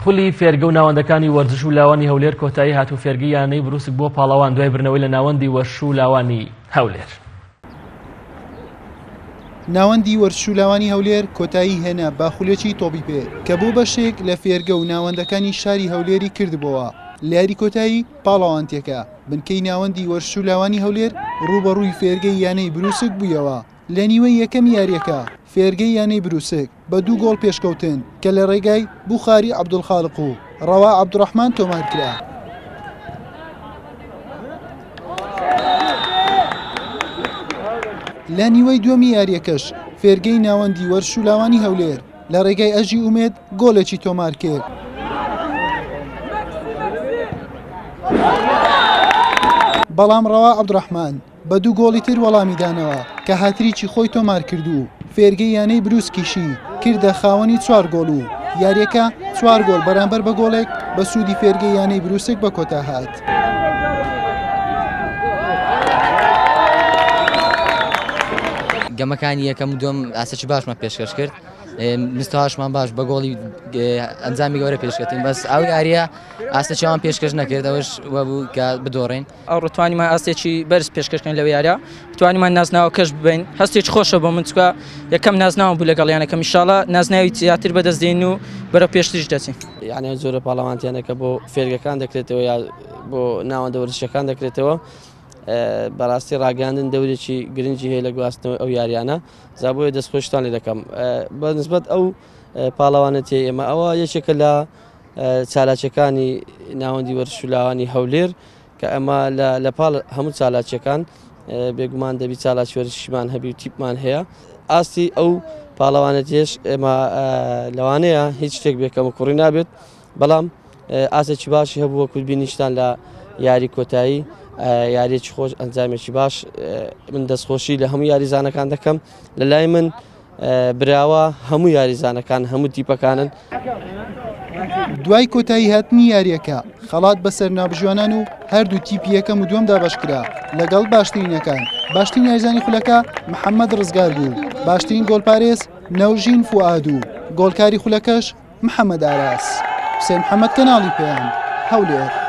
پولی فێرگە و ناوەندەکانی وەرزش و لاوانی هەولێر کۆتایی هاتوو فێرگی یانەی بروسک بۆ پاڵەوان دوای برنەوەی لە ناوەندی وەرش و لاوانی هەولێر. ناوەندی وەرش و لاوانی هەولێر کۆتایی هێنا باخولێکی تۆپی پێ کە بۆ بەشێک لە فێرگە و ناوەندەکانی شاری هەولێری کردبەوە. لە یاری کۆتایی پاڵەوانتێکە بنکەی ناوەندی وەرش و لاوانی هەولێر ڕوبەڕووی فێرگەی یانەی بروسک بوویەوە. لە نیوەی یەکەم یاریەکە فێرگەی یانەی بروسک بە 2 گۆڵ پێشکەوتن کە لە ڕێگای بوخاری عەبدولخالق و ڕەوا عەبدوڕەحمان تۆمار کرا. لە نیوەی دووەمی یاریەکەش فێرگەی ناوەندی وەرش و لاوانی هەولێر لە ڕێگای ئەژی ئومێد گۆڵێکی تۆمار کرد. بەڵام ڕەوا عەبدوڕەحمان بە 2 گۆڵی تر وەڵامی دانەوە کە هاتریکی خۆی تۆمار کردو. فێرگەی یانەی بروسکیشی کردە خاوەنی 4 گۆڵ و یاریەکە 4 گۆڵ بەرامبەر بە گۆڵێک بە سوودی فێرگەی یانەی بروسک بە کۆتا هات. گەمەکانی یەکەم و دووەم ئاسێکی باشمان پێشکەش کرد، مستەواشمان باش بە گۆڵی ئەنجامی گەورە پێشکەوتین، بەس ئەو یاریە ئاستێکیان پێشکەش نەکرد، ئەوەش وەبوو کە بدۆڕین. ئەو ڕۆتوانیمان ئاستێکی بەرز پێشکەشکەین لەو یاریە، بتوانیمان نازناوە کەش ببین. هەستێکی خۆشە بۆ من چکە یەکەم نازناوم بوو لەگەڵیانەکەم، ئینشاڵڵا نازناوی زیاتر بەدەستدێن و بەرەو پێشترش دەچین. یعنی زۆرە پاڵەوانتیانەکە بۆ فێرگەکان دەکرێتەوە یا بۆ ناوەندە وەرزشەکان دەکرێتەوە. بەڕاستی ڕاگەاندن دەورێکی گرنگی هەیە لە گواستنەوەی ئەو یاریانە، زابۆیە دەستخۆشتان لێ دەکەم. بە نسبەت ئەو پاڵەوانەتی ئێمە ئەوە یەکێکە لە چالاکیەکانی ناوەندی وەرش و لاوانی هەولێر کە ئەمە لە پاڵ هەموو چالاکیەکان بێگومان دەبی چالاکی وەرزشیمان هەبی و تیپمان هەیە. ئاستی ئەو پاڵەوانەتیش ئێمە لەوانەیە هیچ شتێک بێکەم و کوڕی نابێت، بەڵام ئاسێکی باشی هەبوو وەکو بینیشتان لە یاری کۆتایی، یاریێکی خۆش ئەنجامێکی باش. من دەستخۆشی لە هەموو یاریزانەکان دەکەم. لە لای من براوە هەموو یاریزانەکان هەموو تیپەکانن. دوای کۆتایی هاتنی یاریەکە خەڵات بەسەر نابژوانان و هەردوو تیپی یەکەم و دووەم دابەشکرا لەگەڵ باشترینەکان. باشترین یاریزانی خولەکە محەممەد ڕزگار بوو، باشترین گۆڵپارێز نەوژین فوئاد و گۆڵکاری خولەکەش محەممەد ئاراس. حوسێن محەممەد، کەناڵی پێیان، هەولێر.